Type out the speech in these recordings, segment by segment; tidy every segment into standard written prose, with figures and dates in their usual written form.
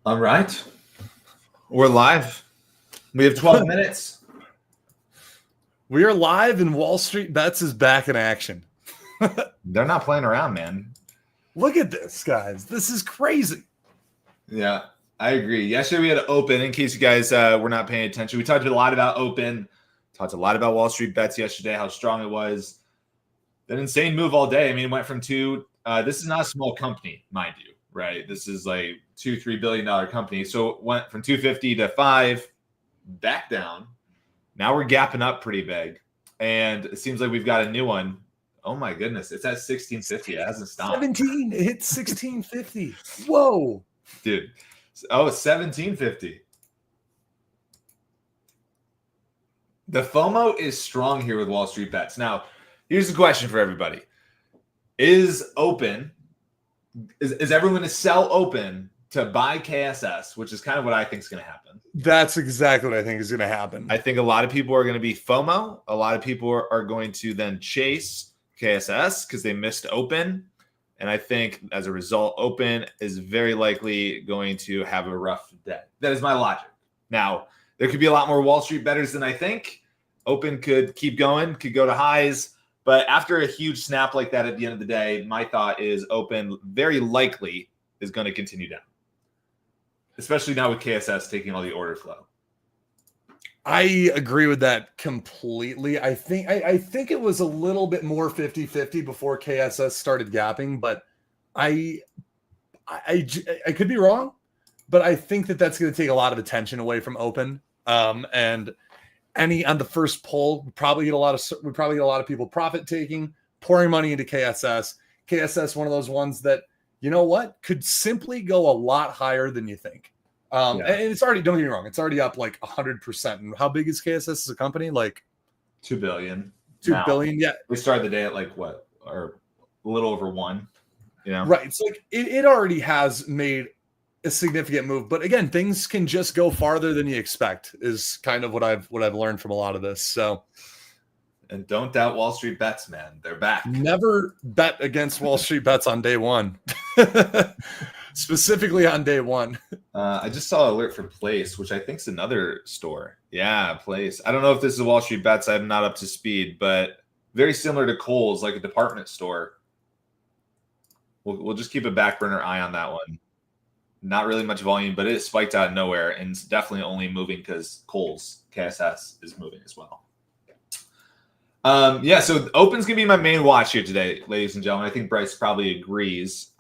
All right. We're live. We have 12 minutes. We are live and Wall Street Bets is back in action. They're not playing around, man. Look at this, guys. This is crazy. Yeah, I agree. Yesterday we had an open. In case you guys were not paying attention, we talked a lot about open. Talked a lot about Wall Street Bets yesterday, how strong it was. An insane move all day. I mean, it went from two. This is not a small company, mind you, right? This is like $2-3 billion company. So it went from 250 to 5, back down. Now we're gapping up pretty big. And it seems like we've got a new one. Oh my goodness. It's at 1650. It hasn't stopped. 17. It hit 1650. Whoa. Dude. Oh, it's 1750. The FOMO is strong here with Wall Street Bets. Now, here's the question for everybody. Is everyone going to sell open to buy KSS, which is kind of what I think is going to happen? That's exactly what I think is going to happen. I think a lot of people are going to be FOMO. A lot of people are going to then chase KSS because they missed open. And I think as a result, open is very likely going to have a rough day. That is my logic. Now, there could be a lot more Wall Street bettors than I think. Open could keep going, could go to highs. But after a huge snap like that at the end of the day, my thought is open very likely is going to continue down. Especially now with KSS taking all the order flow. I agree with that completely. I think it was a little bit more 50-50 before KSS started gapping, but I could be wrong, but I think that's going to take a lot of attention away from open. And on the first poll, we probably get a lot of people profit taking, pouring money into KSS. KSS, one of those ones that, you know what, could simply go a lot higher than you think. And it's already, don't get me wrong, it's already up like 100%. And how big is KSS as a company? Like $2 billion. $2 billion. Yeah. We started the day at like what? Or a little over 1. You know? Right. So like it already has made a significant move. But again, things can just go farther than you expect is kind of what I've learned from a lot of this. So, and don't doubt Wall Street Bets, man. They're back. Never bet against Wall Street Bets on day one. Specifically on day one. I just saw an alert for Place, which I think is another store. Yeah, Place. I don't know if this is Wall Street Bets. I'm not up to speed, but very similar to Kohl's, like a department store. We'll just keep a back burner eye on that one. Not really much volume, but it spiked out of nowhere, and it's definitely only moving because Kohl's KSS is moving as well. So open's gonna be my main watch here today, ladies and gentlemen. I think Bryce probably agrees.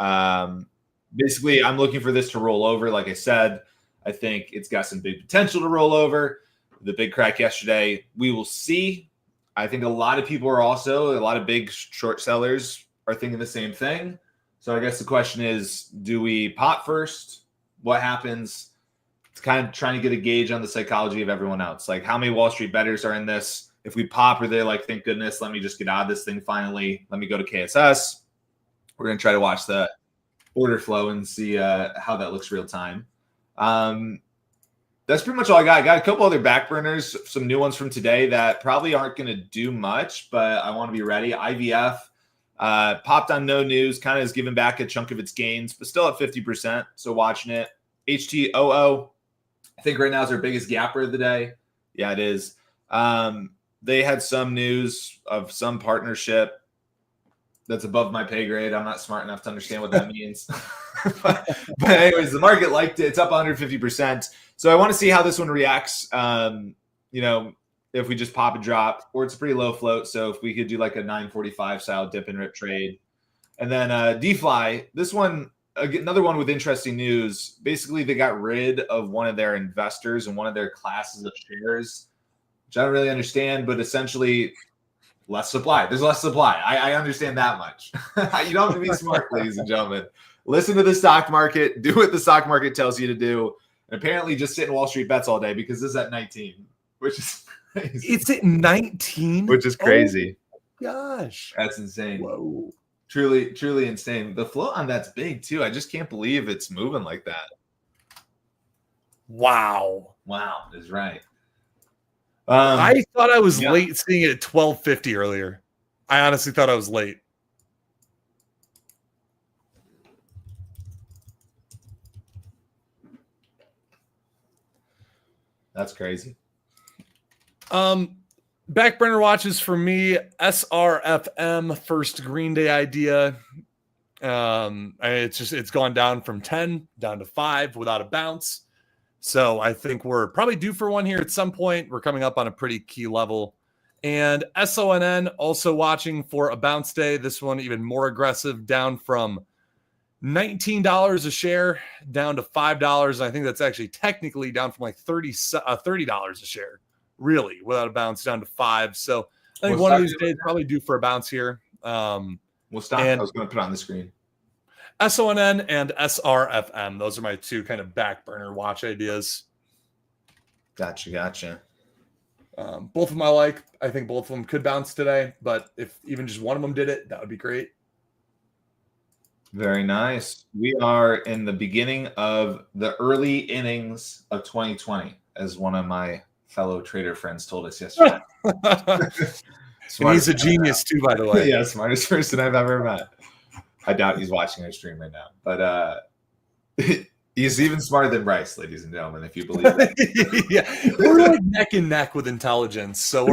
Basically, I'm looking for this to roll over. Like I said, I think it's got some big potential to roll over. The big crack yesterday, we will see. I think a lot of people are also, a lot of big short sellers are thinking the same thing. So I guess the question is, do we pop first? What happens? It's kind of trying to get a gauge on the psychology of everyone else. Like how many Wall Street bettors are in this? If we pop, are they like, thank goodness, let me just get out of this thing finally. Let me go to KSS. We're going to try to watch the order flow and see how that looks real time. That's pretty much all I got. I got a couple other back burners, some new ones from today that probably aren't going to do much, but I want to be ready. IVF popped on no news, kind of has given back a chunk of its gains, but still at 50%. So watching it. HTOO, I think right now is our biggest gapper of the day. Yeah, it is. They had some news of some partnership that's above my pay grade. I'm not smart enough to understand what that means. but anyways, the market liked it. It's up 150%. So I want to see how this one reacts. If we just pop a drop, or it's a pretty low float. So if we could do like a 945 style dip and rip trade. And then DFly, this one, another one with interesting news. Basically, they got rid of one of their investors and one of their classes of shares, which I don't really understand, but essentially less supply. There's less supply. I understand that much. You don't have to be smart, ladies and gentlemen. Listen to the stock market. Do what the stock market tells you to do. And apparently just sit in Wall Street Bets all day because this is at 19, which is crazy. It's at 19? Which is crazy. Oh, gosh. That's insane. Whoa. Truly, truly insane. The float on that's big, too. I just can't believe it's moving like that. Wow. Wow, is right. I thought I was late seeing it at 12:50 earlier. I honestly thought I was late. That's crazy. Back burner watches for me, SRFM, first Green Day idea. It's gone down from 10 down to 5 without a bounce. So I think we're probably due for one here at some point. We're coming up on a pretty key level. And SONN also watching for a bounce day. This one even more aggressive, down from $19 a share down to $5. I think that's actually technically down from like $30 a share, really, without a bounce, down to $5. So I think one of these days probably due for a bounce here. We'll stop. I was going to put on the screen. SONN and SRFM. Those are my two kind of back burner watch ideas. Gotcha. Both of them I like. I think both of them could bounce today, but if even just one of them did it, that would be great. Very nice. We are in the beginning of the early innings of 2020, as one of my fellow trader friends told us yesterday. And he's a genius too, by the way. Yeah, smartest person I've ever met. I doubt he's watching our stream right now, but he's even smarter than Bryce, ladies and gentlemen, if you believe it. Yeah, we're like neck and neck with intelligence, so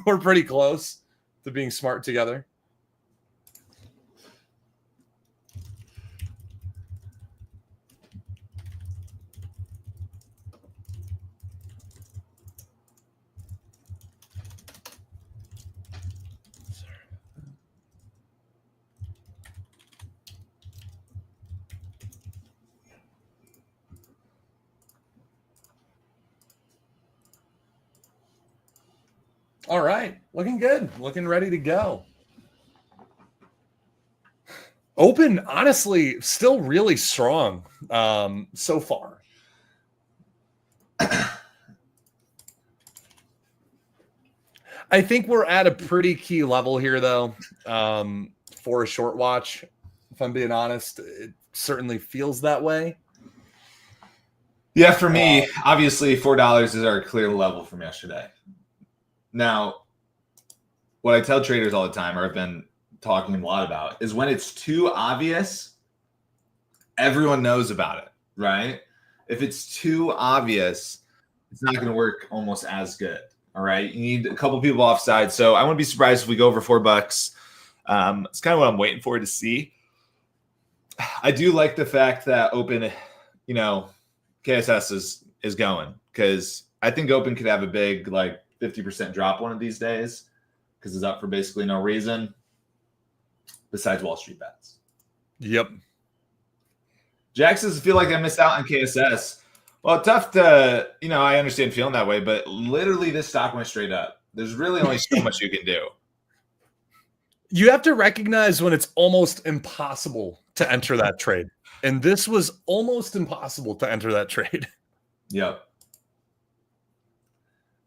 we're pretty close to being smart together. All right, looking good, looking ready to go. Open, honestly, still really strong so far. I think we're at a pretty key level here, though, for a short watch. If I'm being honest, it certainly feels that way. Yeah, for me, obviously, $4 is our clear level from yesterday. Now, what I tell traders all the time, or I've been talking a lot about, is when it's too obvious, everyone knows about it, right? If it's too obvious, it's not going to work almost as good, all right? You need a couple people offside. So I wouldn't be surprised if we go over $4. It's kind of what I'm waiting for to see. I do like the fact that Open, KSS is going, because I think Open could have a big, 50% drop one of these days, because it's up for basically no reason besides Wall Street bets. Yep. Jack says, I feel like I missed out on KSS. Well, tough to, I understand feeling that way, but literally this stock went straight up. There's really only so much you can do. You have to recognize when it's almost impossible to enter that trade. And this was almost impossible to enter that trade. Yep.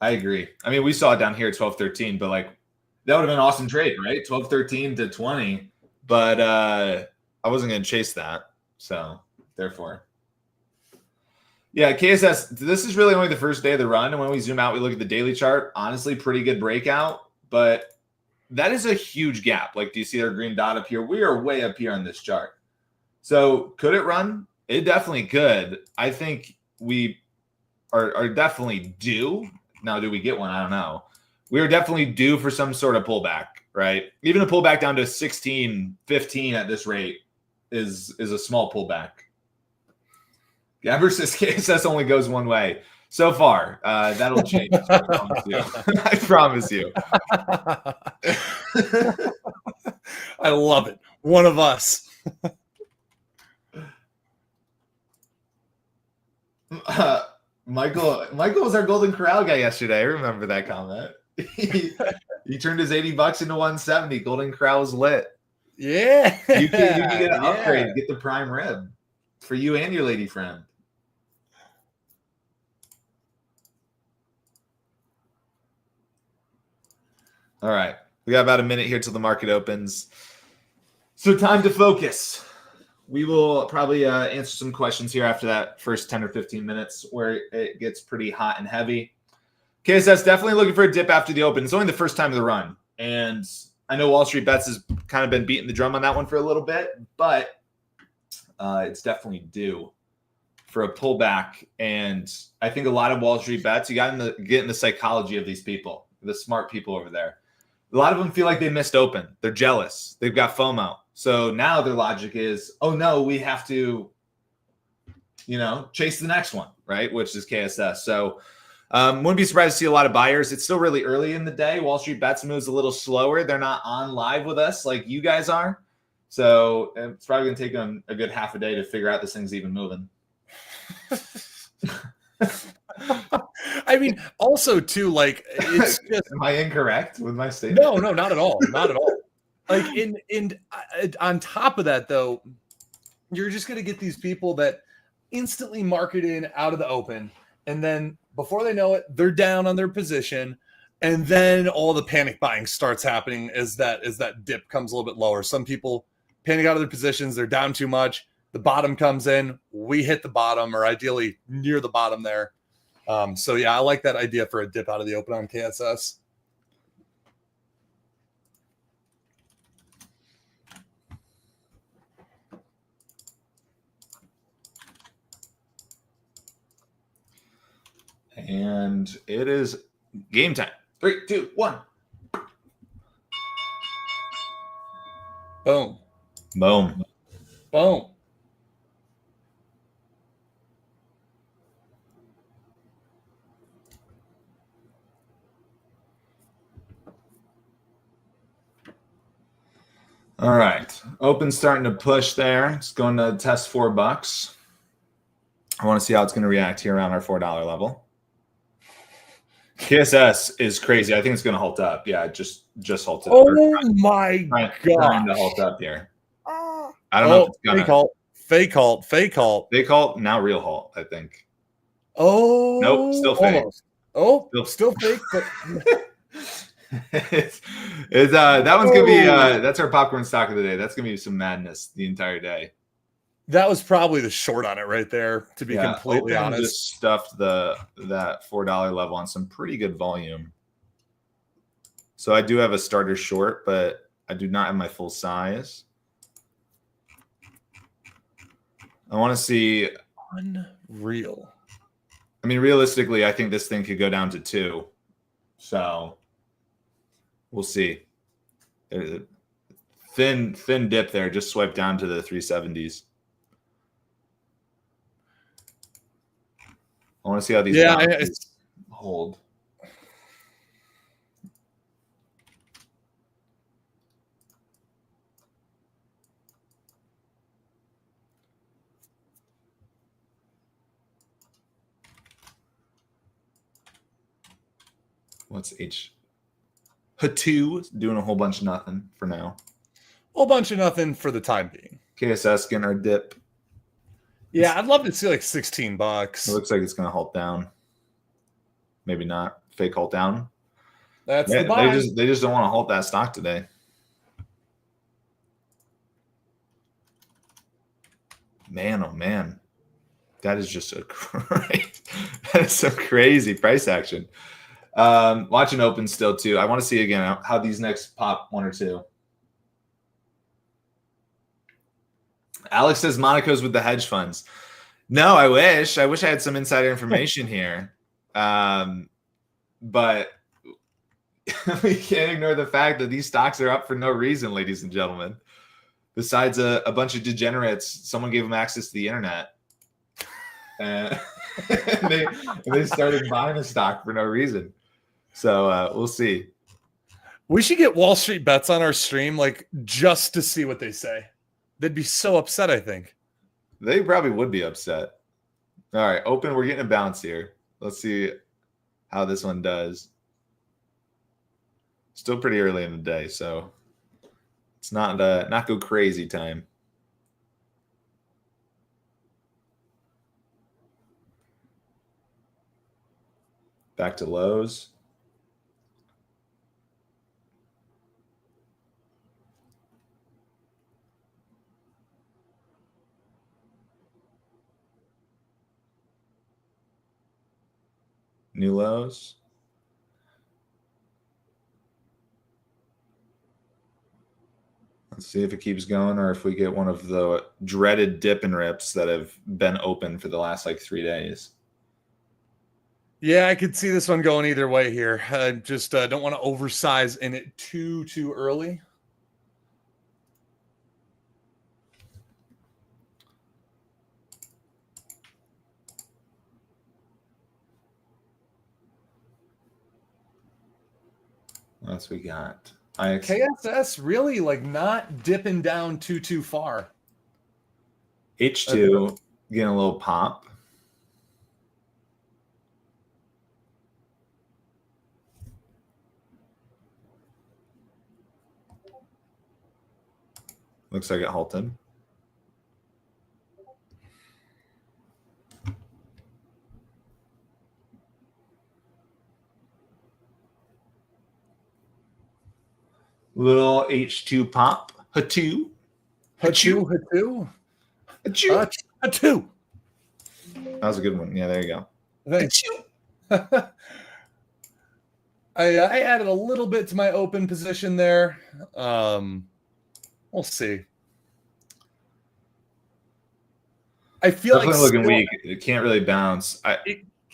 I agree. I mean, we saw it down here at 12-13, but that would have been an awesome trade, right? 12-13 to 20. But I wasn't going to chase that. So therefore. Yeah, KSS, this is really only the first day of the run. And when we zoom out, we look at the daily chart. Honestly, pretty good breakout. But that is a huge gap. Do you see our green dot up here? We are way up here on this chart. So could it run? It definitely could. I think we are definitely due. Now, do we get one? I don't know. We are definitely due for some sort of pullback, right? Even a pullback down to 16, 15 at this rate is a small pullback. Gabber says KSS only goes one way. So far, that'll change. I promise you. I promise you. I love it. One of us. Michael was our Golden Corral guy yesterday. I remember that comment. He turned his $80 into 170. Golden Corral was lit. Yeah. You can get an upgrade, get the prime rib for you and your lady friend. All right. We got about a minute here till the market opens. So time to focus. We will probably answer some questions here after that first 10 or 15 minutes where it gets pretty hot and heavy. KSS definitely looking for a dip after the open. It's only the first time of the run. And I know Wall Street Bets has kind of been beating the drum on that one for a little bit, but it's definitely due for a pullback, and I think a lot of Wall Street bets, you got to get in the psychology of these people, the smart people over there. A lot of them feel like they missed open. They're jealous. They've got FOMO. So now their logic is, oh no, we have to, chase the next one, right? Which is KSS. So wouldn't be surprised to see a lot of buyers. It's still really early in the day. Wall Street Bets moves a little slower. They're not on live with us like you guys are. So it's probably going to take them a good half a day to figure out this thing's even moving. I mean, also too, like, it's just, am I incorrect with my statement? No, not at all. Not at all. Like, on top of that, though, you're just going to get these people that instantly market in out of the open, and then before they know it, they're down on their position, and then all the panic buying starts happening as that dip comes a little bit lower. Some people panic out of their positions, they're down too much. The bottom comes in, we hit the bottom, or ideally near the bottom there. So yeah, I like that idea for a dip out of the open on KSS. And it is game time. 3, 2, 1. Boom. Boom. Boom. All right. Open starting to push there. It's going to test $4. I want to see how it's going to react here around our $4 level. KSS is crazy. I think it's going to halt up. Yeah, just halt up. Oh my god! Trying to halt up here. I don't know if it's gonna fake halt. Fake halt, now real halt, I think. Oh, nope, still fake. Almost. Oh, still fake, but it's that one's gonna be that's our popcorn stock of the day. That's gonna be some madness the entire day. That was probably the short on it right there, to be completely honest. Just stuffed that $4 level on some pretty good volume. So I do have a starter short, but I do not have my full size. I want to see. Unreal. I mean, realistically, I think this thing could go down to 2. So we'll see. There's a thin dip there. Just swipe down to the 370s. I want to see how these hold. What's H? Hatu doing a whole bunch of nothing for now. Whole bunch of nothing for the time being. KSS getting our dip. Yeah, I'd love to see like $16. It looks like it's going to halt down. Maybe not. Fake halt down. That's the buy. They just don't want to halt that stock today. Man, oh man. That is just some crazy price action. Watching open still too. I want to see again how these next pop 1 or 2. Alex says Monaco's with the hedge funds. No, I wish I had some insider information here. But we can't ignore the fact that these stocks are up for no reason, ladies and gentlemen. Besides a bunch of degenerates, someone gave them access to the internet. And they started buying the stock for no reason. So we'll see. We should get Wall Street Bets on our stream, like, just to see what they say. They'd be so upset, I think. They probably would be upset. All right, open. We're getting a bounce here. Let's see how this one does. Still pretty early in the day, so it's not go crazy time. Back to lows. New lows. See if it keeps going or if we get one of the dreaded dip and rips that have been open for the last like 3 days. Yeah, I could see this one going either way here. I just don't want to oversize in it too early. What else we got? KSS really like not dipping down too far. H2 getting a little pop. Looks like it halted. Little H2 pop. H2. H2. That was a good one. Yeah, there you go. Thanks. I added a little bit to my open position there. We'll see. I feel definitely like looking weak. It can't really bounce.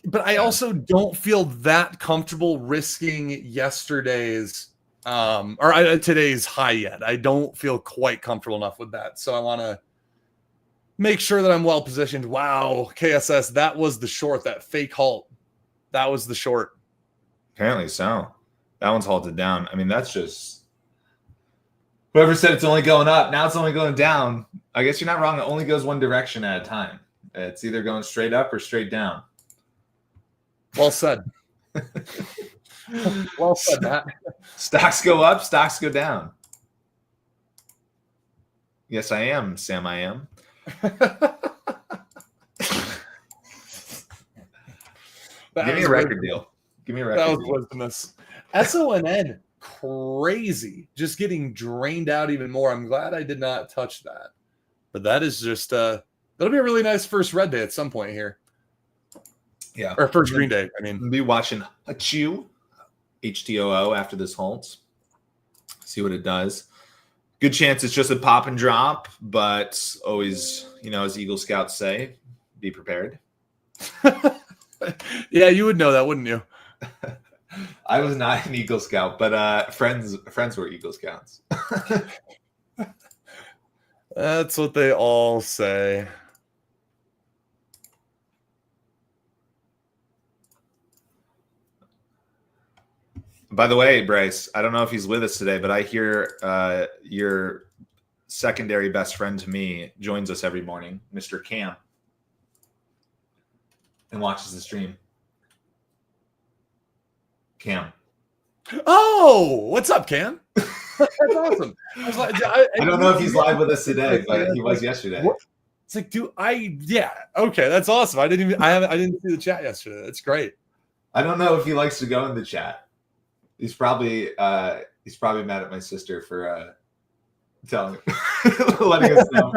But I also don't feel that comfortable risking yesterday's today's high yet. I don't feel quite comfortable enough with that. So I want to make sure that I'm well positioned. Wow, KSS, that was the short, that fake halt. That was the short. Apparently so. That one's halted down. I mean, that's just whoever said it's only going up. Now it's only going down. I guess you're not wrong. It only goes one direction at a time. It's either going straight up or straight down. Well said. Well said, Matt. Stocks go up, stocks go down. Yes, I am, Sam. I am. Give me a record deal. Give me a record deal. That was wisdomous. SONN, crazy. Just getting drained out even more. I'm glad I did not touch that. But that is just that'll be a really nice first red day at some point here. Yeah. Or first green day. I mean, we'll be watching HTOO after this halts. See what it does. Good chance it's just a pop and drop, but always, as Eagle Scouts say, be prepared. Yeah, you would know that, wouldn't you? I was not an Eagle Scout, but friends were Eagle Scouts. That's what they all say. By the way, Bryce, I don't know if he's with us today, but I hear your secondary best friend to me joins us every morning, Mr. Cam, and watches the stream. Cam. Oh, what's up, Cam? That's awesome. I don't know if he's live with us today, but he was yesterday. What? It's like, okay, that's awesome. I didn't see the chat yesterday. That's great. I don't know if he likes to go in the chat. He's probably mad at my sister for letting us know.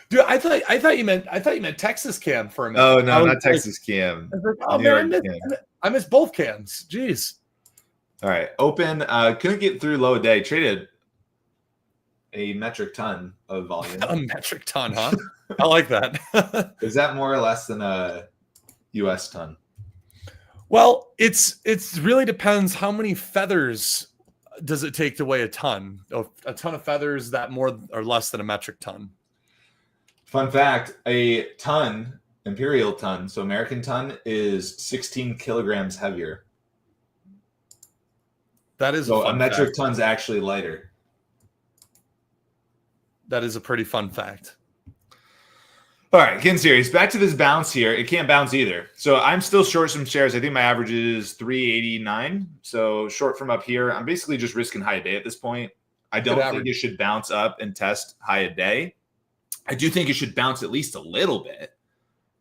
Dude, I thought you meant Texas Cam for a minute. Oh no, not Texas Cam. Oh man, I missed both Cams. Jeez. All right, open. Couldn't get through low day. Traded a metric ton of volume. A metric ton, huh? I like that. Is that more or less than a U.S. ton? Well, it's really depends how many feathers does it take to weigh a ton. A ton of feathers, that more or less than a metric ton. Fun fact, a ton, imperial ton, so American ton, is 16 kilograms heavier. That is so a metric ton's actually lighter. That is a pretty fun fact. All right, getting serious. Back to this bounce here. It can't bounce either. So I'm still short some shares. I think my average is 389. So short from up here. I'm basically just risking high a day at this point. I don't think it should bounce up and test high a day. I do think it should bounce at least a little bit.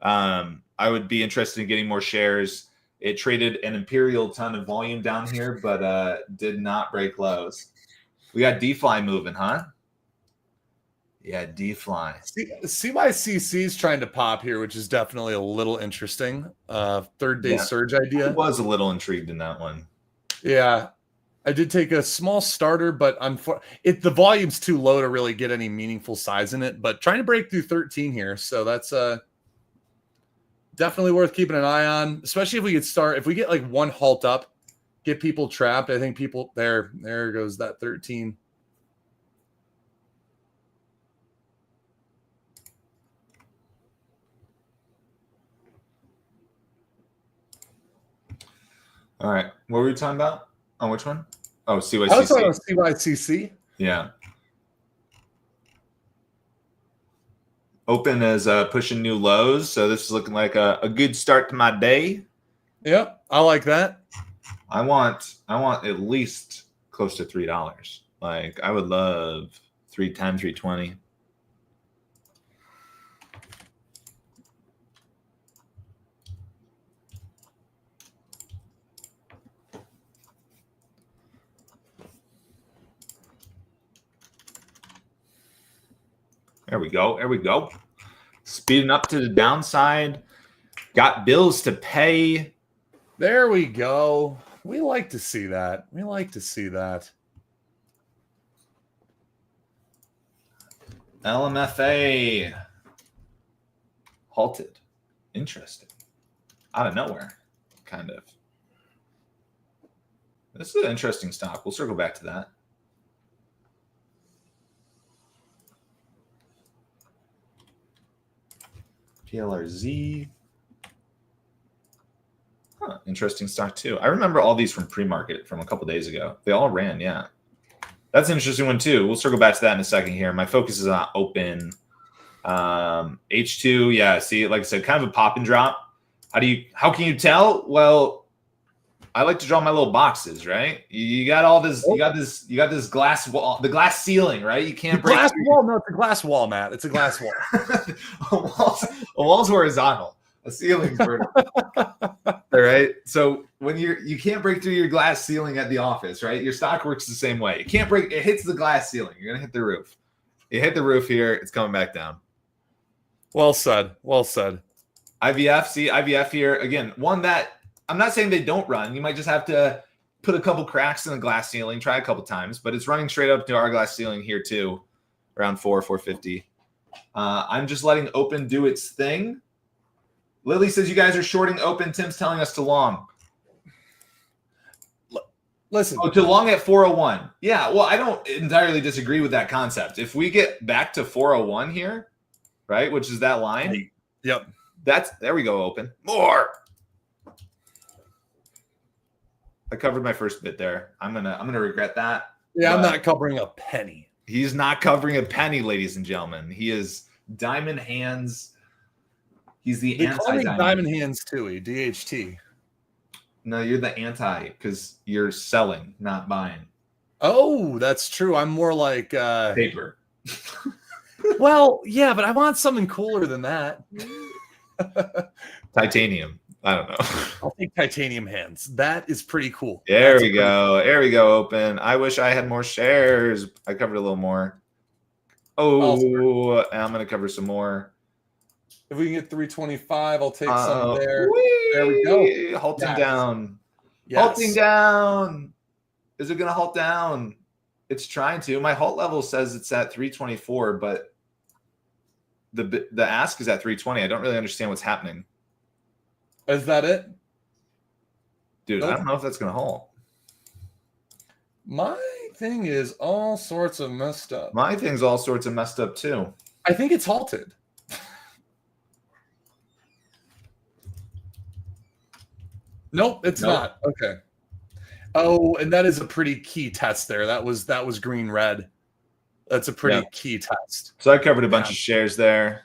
I would be interested in getting more shares. It traded an imperial ton of volume down here, but did not break lows. We got D-Fly moving, huh? Yeah, D-Fly. See my CC's trying to pop here, which is definitely a little interesting. Third day surge idea. I was a little intrigued in that one. Yeah. I did take a small starter, but the volume's too low to really get any meaningful size in it. But trying to break through 13 here, so that's definitely worth keeping an eye on. Especially if we get like one halt up, get people trapped. I think people there goes that 13. All right, what were we talking about? On which one? Oh, CYCC. I was talking about CYCC. Yeah. Open is pushing new lows, so this is looking like a good start to my day. Yep, I like that. I want at least close to $3. Like I would love 310, 320. There we go. There we go. Speeding up to the downside. Got bills to pay. There we go. We like to see that. We like to see that. LMFA halted. Interesting. Out of nowhere, kind of. This is an interesting stock. We'll circle back to that. PLRZ. Huh, interesting stock too. I remember all these from pre-market from a couple days ago. They all ran, yeah. That's an interesting one too. We'll circle back to that in a second here. My focus is on open. H2, yeah. See, like I said, kind of a pop and drop. How can you tell? Well, I like to draw my little boxes, right? You got all this. You got this glass wall, the glass ceiling, right? You can't break glass wall. No, it's a glass wall, Matt. It's a glass wall. a wall's horizontal. A ceiling's vertical. All right. So when you can't break through your glass ceiling at the office, right? Your stock works the same way. You can't break. It hits the glass ceiling. You're gonna hit the roof. You hit the roof here. It's coming back down. Well said. Well said. IVF. See IVF here again. One that. I'm not saying they don't run. You might just have to put a couple cracks in the glass ceiling, try a couple times, but it's running straight up to our glass ceiling here too, around 450. I'm just letting open do its thing. Lily says you guys are shorting open. Tim's telling us to long. Listen. Oh, to long at 401. Yeah, well, I don't entirely disagree with that concept. If we get back to 401 here, right, which is that line. Yep. There we go, open. More. I covered my first bit there. I'm gonna regret that. Yeah, I'm not covering a penny. He's not covering a penny, ladies and gentlemen. He is diamond hands. He's the anti-diamond. Diamond hands too, DHT. No, you're the anti because you're selling, not buying. Oh, that's true. I'm more like paper. Well, yeah, but I want something cooler than that. Titanium. I don't know. I'll take titanium hands. That is pretty cool. There we go. There we go. Open. I wish I had more shares. I covered a little more. Oh, and I'm going to cover some more. If we can get 325, I'll take some there. There we go. Halting down. Yes. Halting down. Is it going to halt down? It's trying to. My halt level says it's at 324, but the ask is at 320. I don't really understand what's happening. Is that it? Dude, nope. I don't know if that's going to halt. My thing is all sorts of messed up. My thing's all sorts of messed up too. I think it's halted. Nope, it's not. Okay. Oh, and that is a pretty key test there. That was green red. That's a pretty key test. So I covered a bunch of shares there.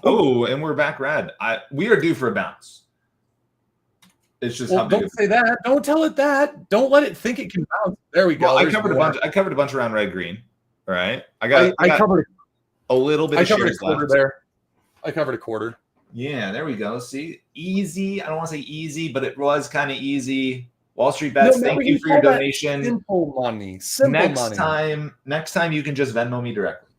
Oh, and we're back red. We are due for a bounce. It's just how big. Don't say that. Don't tell it that. Don't let it think it can bounce. There we go. Well, I covered a bunch around red green. All right. I covered a little bit. I covered a quarter there. I covered a quarter. Yeah, there we go. See, easy. I don't want to say easy, but it was kind of easy. Wall Street Bets, thank you for your donation. Simple money. Simple money. Next time you can just Venmo me directly.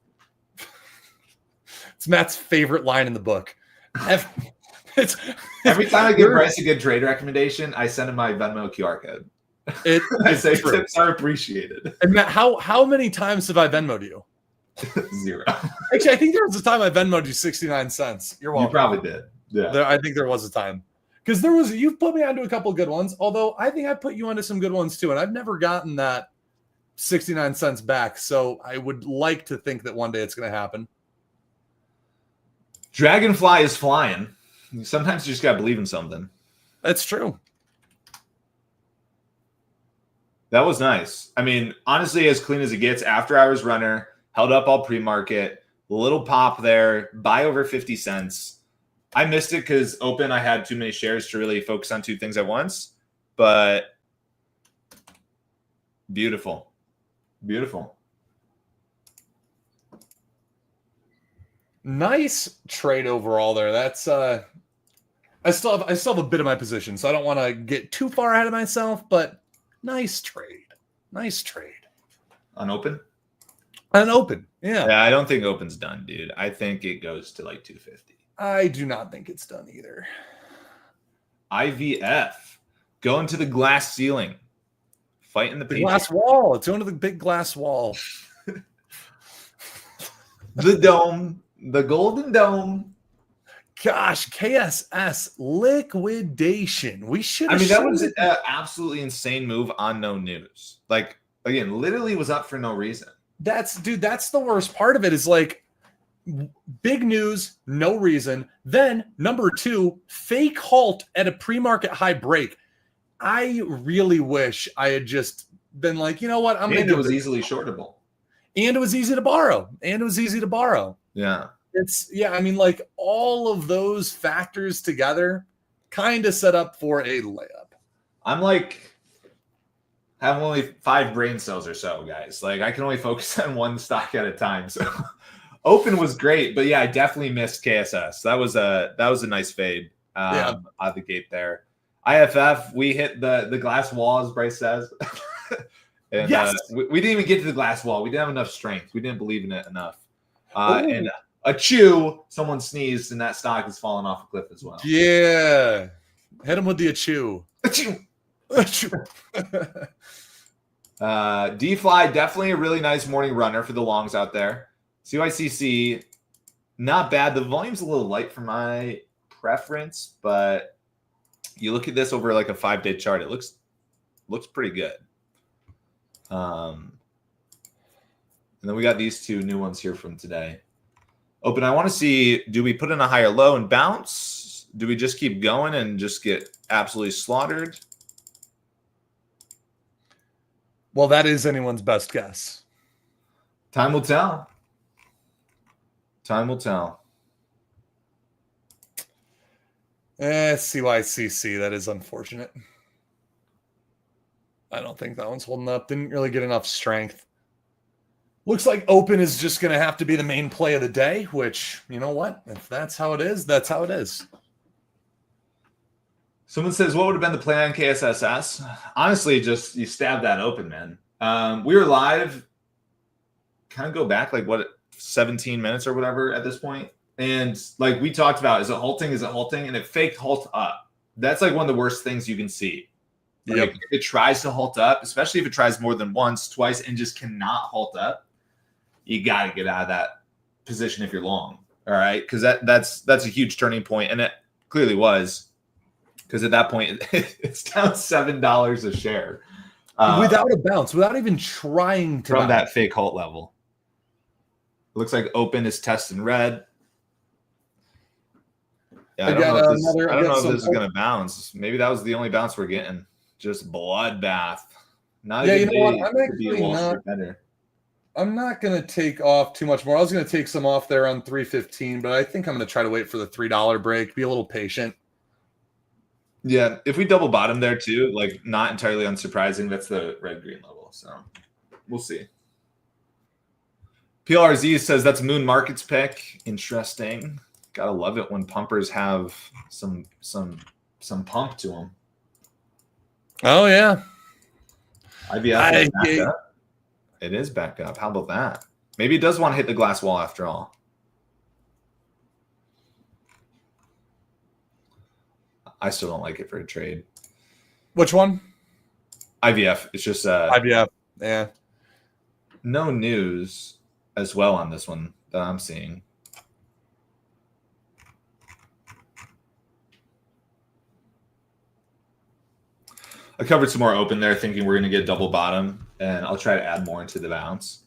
It's Matt's favorite line in the book. Every time I give Bryce a good trade recommendation, I send him my Venmo QR code. I say true. Tips are appreciated. And Matt, how many times have I Venmo'd you? 0. Actually, I think there was a time I Venmo'd you 69 cents. You're welcome. You probably did. Yeah. I think there was a time. Because you've put me onto a couple good ones, although I think I put you onto some good ones too. And I've never gotten that 69 cents back. So I would like to think that one day it's going to happen. Dragonfly is flying. Sometimes you just got to believe in something. That's true. That was nice. I mean, honestly, as clean as it gets, after hours runner, held up all pre-market, little pop there, buy over 50 cents. I missed it because open, I had too many shares to really focus on two things at once, but beautiful. Beautiful. Nice trade overall there. That's I still have a bit of my position, so I don't want to get too far ahead of myself, but nice trade. Nice trade. On open? On open. Yeah. Yeah, I don't think open's done, dude. I think it goes to like 250. I do not think it's done either. IVF. Going to the glass ceiling. Fighting the glass wall. It's going to the big glass wall. The dome. The golden dome. Gosh, KSS liquidation. We should. I mean, that was an absolutely insane move on no news. Like, again, literally was up for no reason. That's the worst part of it is like big news, no reason. Then number 2, fake halt at a pre-market high break. I really wish I had just been like, you know what? And it was easily shortable. And it was easy to borrow. Yeah. I mean, like all of those factors together kind of set up for a layup. I'm like, have only 5 brain cells or so, guys. Like I can only focus on one stock at a time. So open was great, but yeah, I definitely missed KSS. That was a nice fade out of the gate there. IFF, we hit the glass wall, as Bryce says. And yes. We didn't even get to the glass wall. We didn't have enough strength. We didn't believe in it enough. And a chew, someone sneezed, and that stock is falling off a cliff as well. Yeah. Hit him with the achoo. D-Fly, definitely a really nice morning runner for the longs out there. CYCC, not bad. The volume's a little light for my preference, but you look at this over like a 5-day chart, it looks pretty good. And then we got these 2 new ones here from today. Open, I want to see, do we put in a higher low and bounce? Do we just keep going and just get absolutely slaughtered? Well, that is anyone's best guess. Time will tell. Time will tell. CYCC, that is unfortunate. I don't think that one's holding up. Didn't really get enough strength. Looks like open is just going to have to be the main play of the day, which, you know what? If that's how it is, that's how it is. Someone says, what would have been the play on KSSS? Honestly, just you stab that open, man. We were live, kind of go back like, 17 minutes or whatever at this point. And like we talked about, is it halting? Is it halting? And it faked halt up. That's like one of the worst things you can see. Like if it tries to halt up, especially if it tries more than once, twice, and just cannot halt up, you got to get out of that position if you're long. All right. Because that's a huge turning point. And it clearly was. Because at that point, it's down $7 a share. Without a bounce, without even trying to from that fake halt level. It looks like open is testing red. Yeah, I don't know if this is going to bounce. Maybe that was the only bounce we're getting. Just bloodbath. Not yeah, even you know what? I'm actually I'm not going to take off too much more. I was going to take some off there on 315, but I think I'm going to try to wait for the $3 break. Be a little patient. Yeah, if we double bottom there too, like not entirely unsurprising. That's the red-green level, so we'll see. PLRZ says that's Moon Market's pick. Interesting. Gotta love it when pumpers have some pump to them. Oh yeah, IVF is back up. It is back up. How about that? Maybe it does want to hit the glass wall after all. I still don't like it for a trade. Which one? IVF. It's just IVF. Yeah. no news as well on this one that I'm seeing. I covered some more open there, thinking we're going to get double bottom, and I'll try to add more into the bounce.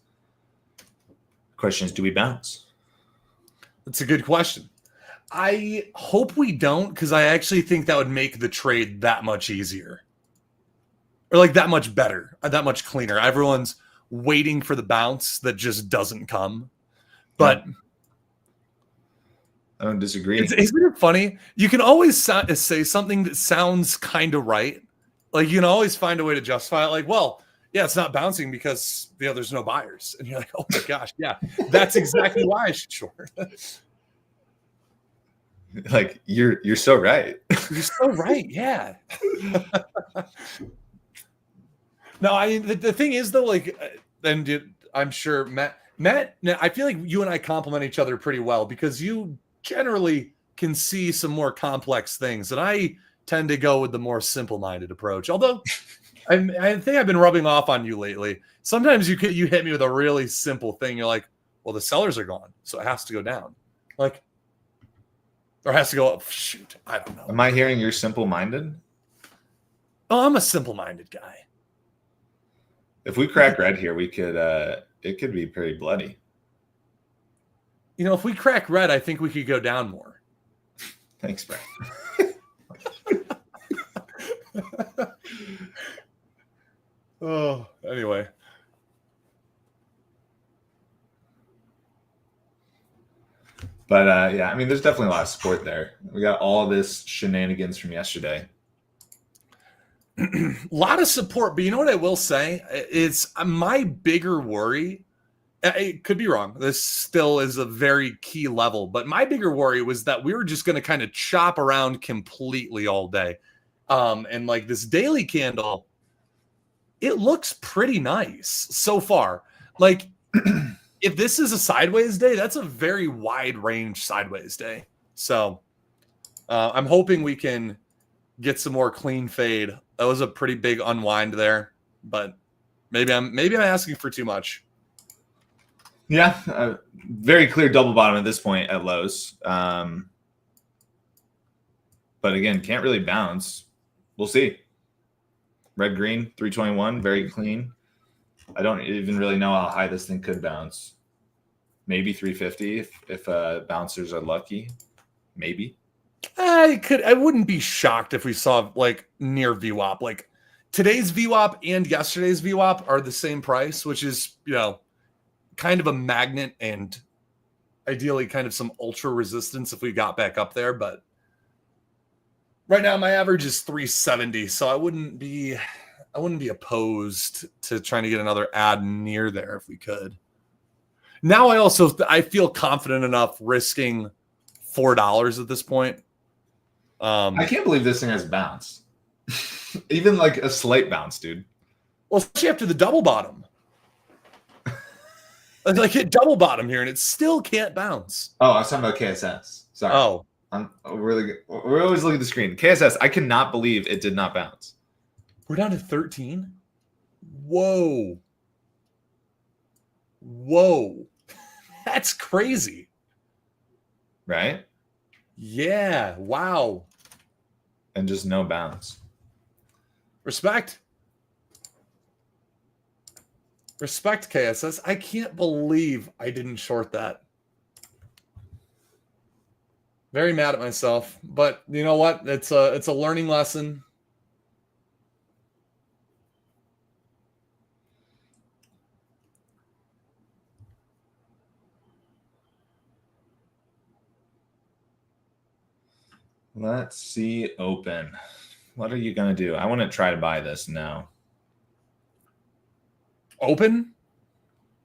Question is, do we bounce? That's a good question. I hope we don't, because I actually think that would make the trade that much easier. Or like that much better, that much cleaner. Everyone's waiting for the bounce that just doesn't come. But I don't disagree. Isn't it funny? You can always say something that sounds kind of right. Like you can always find a way to justify it. Like, well, yeah, it's not bouncing because there's no buyers. And you're like, oh my gosh, yeah, that's exactly why I should short. Like you're so right. You're so right. Yeah. No, I mean the thing is though, like, and I'm sure Matt, I feel like you and I complement each other pretty well because you generally can see some more complex things, and I tend to go with the more simple-minded approach. Although I think I've been rubbing off on you lately. Sometimes you hit me with a really simple thing. You're like, well, the sellers are gone, so it has to go down. Like, or has to go up. Shoot, I don't know. Am I hearing you're simple-minded? Oh, I'm a simple-minded guy. If we crack red here, we could it could be pretty bloody. If we crack red, I think we could go down more. Thanks, Brad. Oh, anyway. But yeah, I mean, there's definitely a lot of support there. We got all this shenanigans from yesterday. A lot of support, but you know what I will say? It's my bigger worry. It could be wrong. This still is a very key level, but my bigger worry was that we were just going to kind of chop around completely all day. And like this daily candle, it looks pretty nice so far. Like if this is a sideways day, that's a very wide range sideways day. So I'm hoping we can get some more clean fade. That was a pretty big unwind there, but maybe I'm asking for too much. Yeah, very clear double bottom at this point at lows. But again, can't really bounce. We'll see. Red green 321, very clean. I don't even really know how high this thing could bounce. Maybe 350 if bouncers are lucky. Maybe. I wouldn't be shocked if we saw like near VWAP. Like today's VWAP and yesterday's VWAP are the same price, which is, kind of a magnet and ideally kind of some ultra resistance if we got back up there. But right now my average is 370. So I wouldn't be opposed to trying to get another ad near there if we could. Now I feel confident enough risking $4 at this point. I can't believe this thing has bounce. Even like a slight bounce, dude. Well, especially after the double bottom. Like hit double bottom here and it still can't bounce. Oh, I was talking about KSS. Sorry. Oh. We're always looking at the screen. KSS, I cannot believe it did not bounce. We're down to 13. Whoa. That's crazy. Right? Yeah. Wow. And just no bounce. Respect, KSS. I can't believe I didn't short that. Very mad at myself, but you know what? It's a learning lesson. Let's see open. What are you going to do? I want to try to buy this now. Open?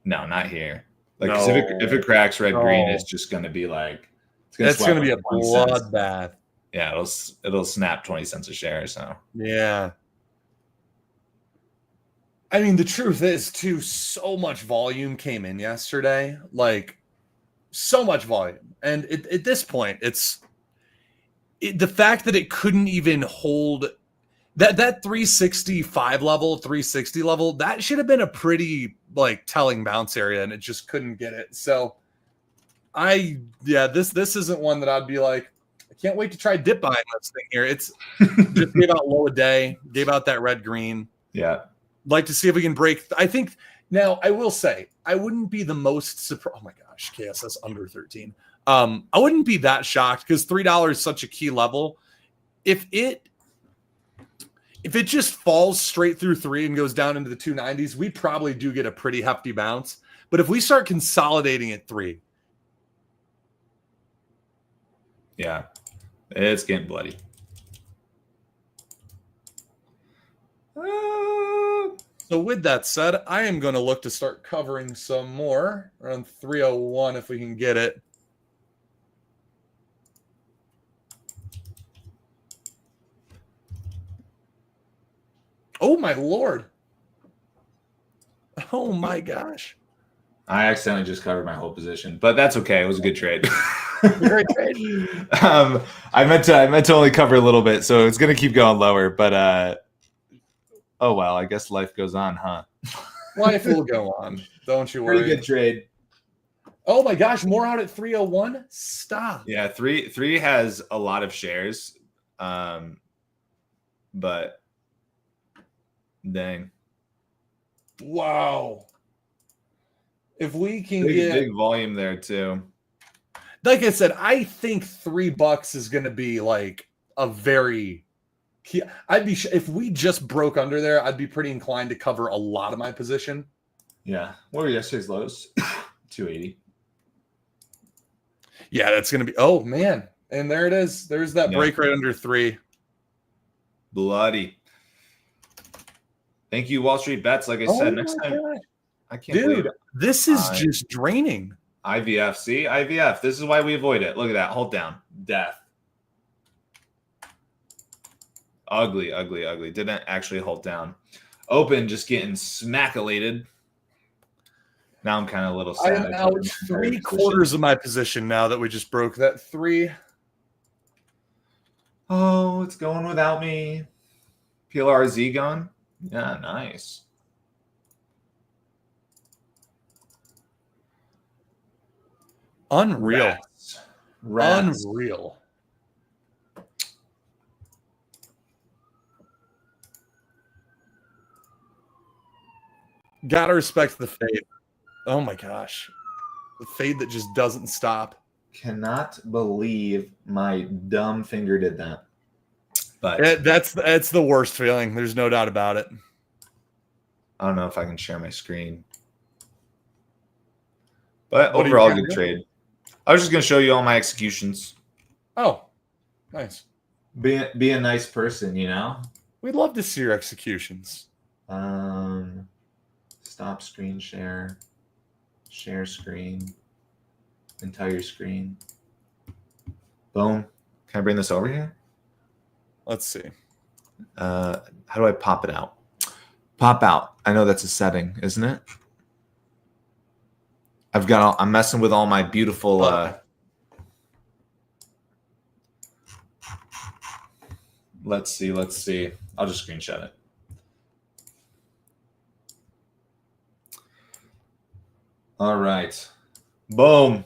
No, not here. Like, no. If it cracks red green, it's just going to be like it's going to be a bloodbath. Yeah, it'll snap 20 cents a share. So yeah. I mean, the truth is, too, so much volume came in yesterday. Like, so much volume, and at this point, the fact that it couldn't even hold That 365 level, 360 level, that should have been a pretty like telling bounce area, and it just couldn't get it. So this isn't one that I'd be like, I can't wait to try dip behind this thing here. It's just gave out low a day, gave out that red green. Yeah. Like to see if we can break. I think now I will say I wouldn't be the most surprised. Oh my gosh, KSS under 13. I wouldn't be that shocked because $3 is such a key level. If it just falls straight through 3 and goes down into the 290s, we probably do get a pretty hefty bounce. But if we start consolidating at 3, yeah, it's getting bloody. So with that said, I am going to look to start covering some more around 301 if we can get it. Oh my Lord. Oh my gosh. I accidentally just covered my whole position, but that's okay. It was a good trade. Great trade. I meant to only cover a little bit, so it's gonna keep going lower. But oh well, I guess life goes on, huh? Life will go on. Don't you worry. Pretty good trade. Oh my gosh, more out at 301. Stop. Yeah, three has a lot of shares, but dang. Wow. If we can get big volume there too. Like I said, I think $3 is going to be like a very key. If we just broke under there, I'd be pretty inclined to cover a lot of my position. Yeah. What were yesterday's lows? 280. Yeah, that's going to be. Oh man, and there it is. There's that break right under 3. Bloody. Thank you, Wall Street Bets. Like I said, next time. God. I can't believe it. This is just draining. IVF. See, IVF. This is why we avoid it. Look at that. Hold down. Death. Ugly, ugly, ugly. Didn't actually hold down. Open, just getting smackulated. Now I'm kind of a little sad. I'm out 3/4 of my position now that we just broke that 3. Oh, it's going without me. PLRZ gone? Yeah, nice. Unreal. Rats. Unreal. Gotta respect the fade. Oh my gosh. The fade that just doesn't stop. Cannot believe my dumb finger did that. But that's the worst feeling. There's no doubt about it. I don't know if I can share my screen. But overall, good trade. I was just going to show you all my executions. Oh, nice. Be a nice person, you know? We'd love to see your executions. Stop screen share. Share screen. Entire screen. Boom. Can I bring this over here? Let's see. How do I pop it out? Pop out. I know that's a setting, isn't it? I'm messing with all my beautiful let's see. I'll just screenshot it. All right. Boom.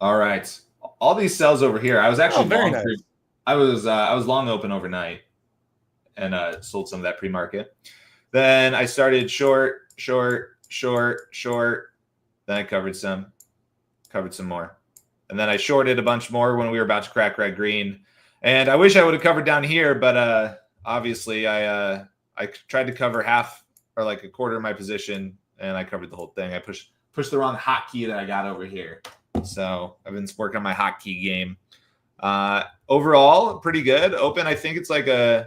All right. All these cells over here. I was actually long nice. I was long open overnight and sold some of that pre-market. Then I started short. Then I covered some more. And then I shorted a bunch more when we were about to crack red green. And I wish I would have covered down here, but obviously I tried to cover half or like a quarter of my position, and I covered the whole thing. I pushed the wrong hotkey that I got over here. So I've been working on my hotkey game. Overall, pretty good. Open, I think it's like about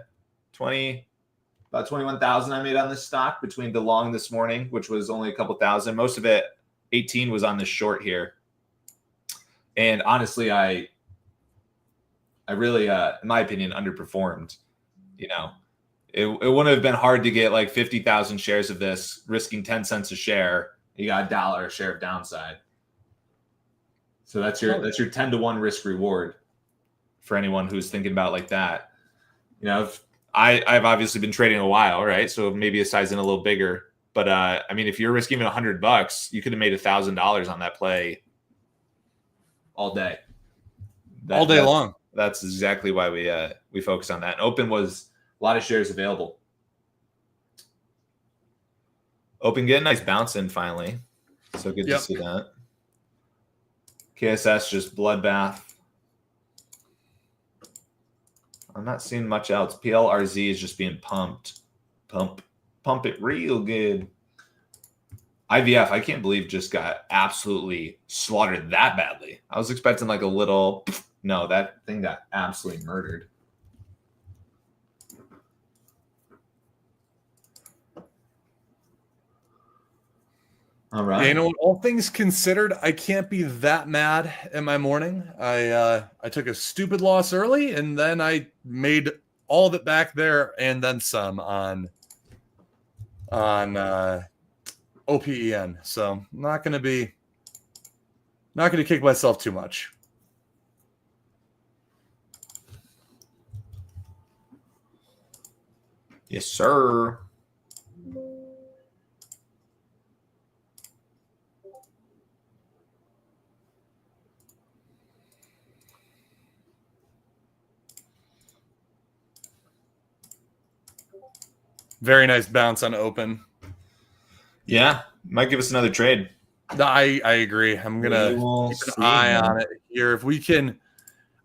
21,000 I made on this stock between the long this morning, which was only a couple thousand. Most of it, 18, was on this short here. And honestly, I really, in my opinion, underperformed. You know, it wouldn't have been hard to get like 50,000 shares of this, risking 10 cents a share. You got $1 a share of downside. So that's your 10 to 1 risk reward. for anyone who's thinking about like that. You know, I've obviously been trading a while, right? So maybe a size in a little bigger. But I mean, if you're risking even $100, you could have made $1,000 on that play all day. All day long. That's exactly why we focus on that. And open was a lot of shares available. Open getting a nice bounce in finally. So good to see that. KSS just bloodbath. I'm not seeing much else. PLRZ is just being pumped. Pump it real good. IVF, I can't believe just got absolutely slaughtered that badly. I was expecting like a little. No, that thing got absolutely murdered. All right. Yeah, you know what? All things considered, I can't be that mad in my morning. I took a stupid loss early, and then I made all of it back there and then some on OPEN. So I'm not gonna kick myself too much. Yes, sir. Very nice bounce on open. Yeah, might give us another trade. I agree. I'm gonna keep an eye on it here. If we can,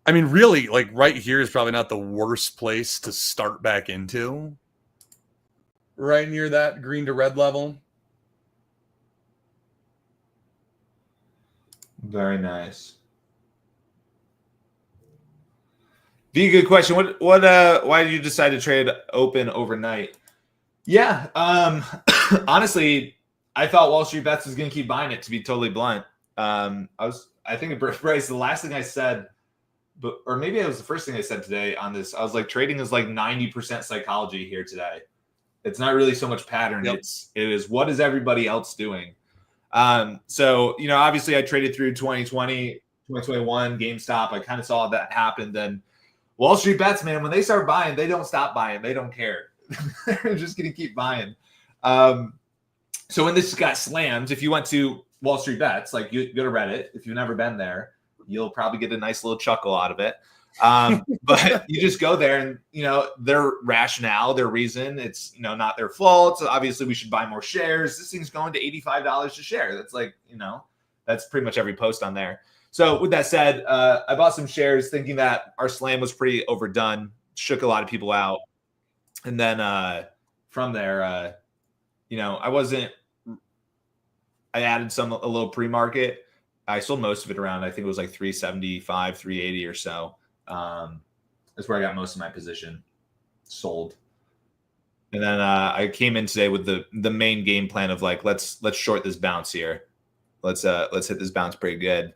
I mean, really, like right here is probably not the worst place to start back into. Right near that green to red level. Very nice. Be a good question. Why did you decide to trade open overnight? Yeah, honestly, I thought Wall Street Bets was going to keep buying it, to be totally blunt. I think Bryce, the last thing I said, or maybe it was the first thing I said today on this, I was like, trading is like 90% psychology here today. It's not really so much pattern. Yep. It is what is everybody else doing? So, you know, obviously I traded through 2020, 2021, GameStop. I kind of saw that happen. Then Wall Street Bets, man, when they start buying, they don't stop buying. They don't care. They're just going to keep buying. So when this got slammed, if you went to Wall Street Bets, like you go to Reddit, if you've never been there, you'll probably get a nice little chuckle out of it. But you just go there and, you know, their rationale, their reason, it's, you know, not their fault. So obviously we should buy more shares. This thing's going to $85 a share. That's like, you know, that's pretty much every post on there. So with that said, I bought some shares thinking that our slam was pretty overdone, shook a lot of people out. And then from there, you know, I added a little pre-market. I sold most of it around, I think it was like 375, 380 or so. That's where I got most of my position sold. And then I came in today with the main game plan of like, let's short this bounce here. Let's hit this bounce pretty good.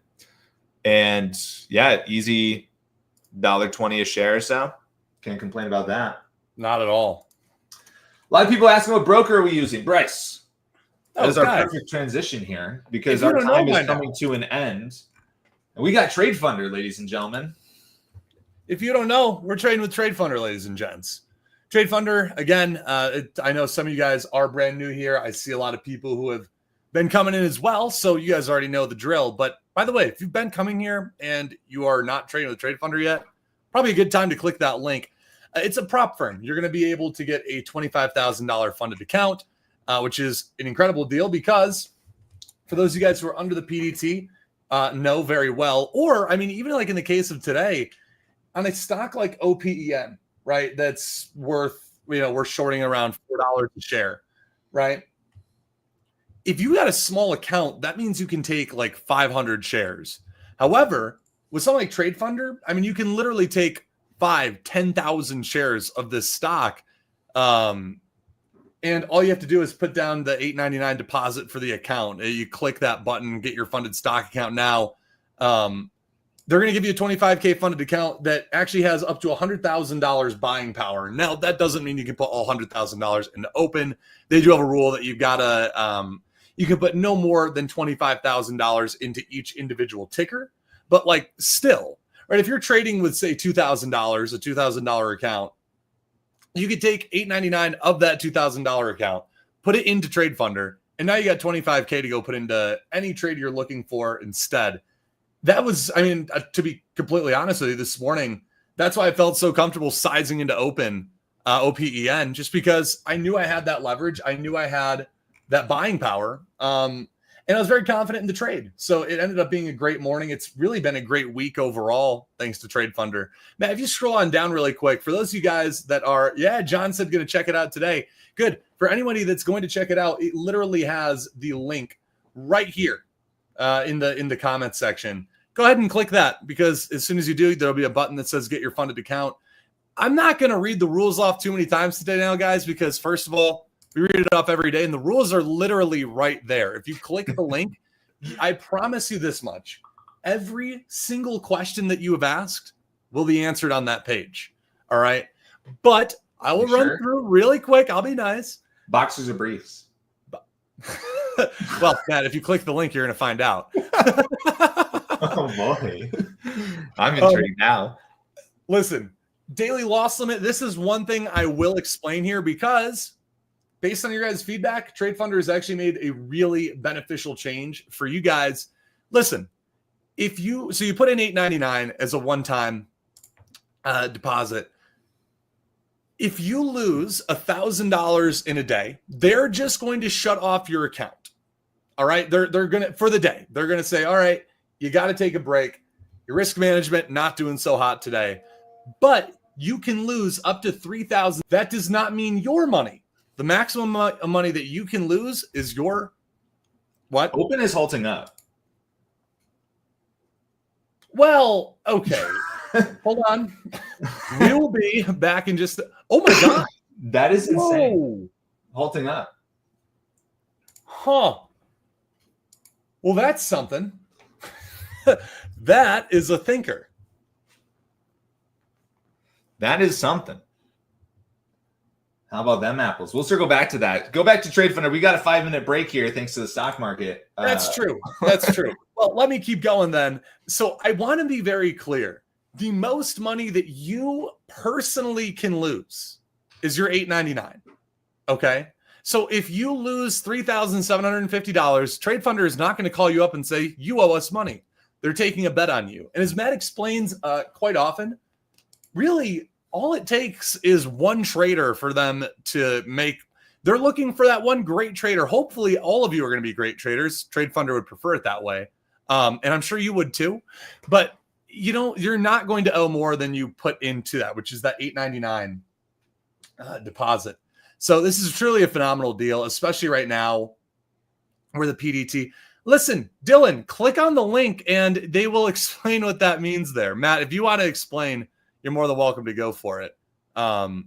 And yeah, easy $1.20 a share or so. Can't complain about that. Not at all. A lot of people asking what broker are we using, Bryce. That is our guys, perfect transition here because our time is coming to an end. And we got Trade Funder, ladies and gentlemen. If you don't know, we're trading with Trade Funder, ladies and gents. Trade Funder, again, I know some of you guys are brand new here. I see a lot of people who have been coming in as well, so you guys already know the drill. But by the way, if you've been coming here and you are not trading with Trade Funder yet, probably a good time to click that link. It's a prop firm. You're going to be able to get a $25,000 funded account, which is an incredible deal because for those of you guys who are under the PDT, know very well, or I mean, even like in the case of today, on a stock like OPEN, right, that's worth, you know, we're shorting around $4 a share, right? If you got a small account, that means you can take like 500 shares. However, with something like Trade Funder, I mean, you can literally take 10,000 shares of this stock. And all you have to do is put down the $8.99 deposit for the account. You click that button, get your funded stock account now. They're going to give you a $25K funded account that actually has up to $100,000 buying power. Now, that doesn't mean you can put all $100,000 into open. They do have a rule that you've got to, you can put no more than $25,000 into each individual ticker. But like still, right? If you're trading with, say, $2,000, a $2,000 account, you could take $8.99 of that $2,000 account, put it into Trade Funder, and now you got $25K to go put into any trade you're looking for instead. That was, I mean, to be completely honest with you, this morning, that's why I felt so comfortable sizing into OPEN, just because I knew I had that leverage. I knew I had that buying power. And I was very confident in the trade. So it ended up being a great morning. It's really been a great week overall, thanks to Trade Funder. Matt, if you scroll on down really quick, for those of you guys that are, John said going to check it out today. Good. For anybody that's going to check it out, it literally has the link right here in the comments section. Go ahead and click that, because as soon as you do, there'll be a button that says get your funded account. I'm not going to read the rules off too many times today now, guys, because first of all, we read it off every day and the rules are literally right there. If you click the link, I promise you this much. Every single question that you have asked will be answered on that page. All right. But I will run through really quick. I'll be nice. Boxers or briefs? Well, Matt, if you click the link, you're going to find out. Oh, boy. I'm intrigued now. Listen, daily loss limit. This is one thing I will explain here, because based on your guys' feedback, Trade Funder has actually made a really beneficial change for you guys. Listen, you put in $8.99 as a one-time deposit. If you lose $1,000 in a day, they're just going to shut off your account. All right. They're going to, for the day, they're going to say, all right, you got to take a break. Your risk management not doing so hot today, but you can lose up to $3,000. That does not mean your money. The maximum amount of money that you can lose is your what? Open is halting up. Well, okay. Hold on. We will be back in just. Oh my God. That is insane. Whoa. Halting up. Huh. Well, that's something. That is a thinker. That is something. How about them apples? We'll circle back to that. Go back to Trade Funder. We got a 5-minute break here thanks to the stock market. That's true. That's true. Well, let me keep going then. So I want to be very clear. The most money that you personally can lose is your $8.99. Okay? So if you lose $3,750, Trade Funder is not going to call you up and say, you owe us money. They're taking a bet on you. And as Matt explains quite often, really all it takes is one trader for them to make. They're looking for that one great trader. Hopefully all of you are going to be great traders. Trade Funder would prefer it that way. And I'm sure you would too. But you're not going to owe more than you put into that, which is that $8.99 deposit. So this is truly a phenomenal deal, especially right now where the PDT. Listen, Dylan, click on the link and they will explain what that means there. Matt, if you want to explain, you're more than welcome to go for it. So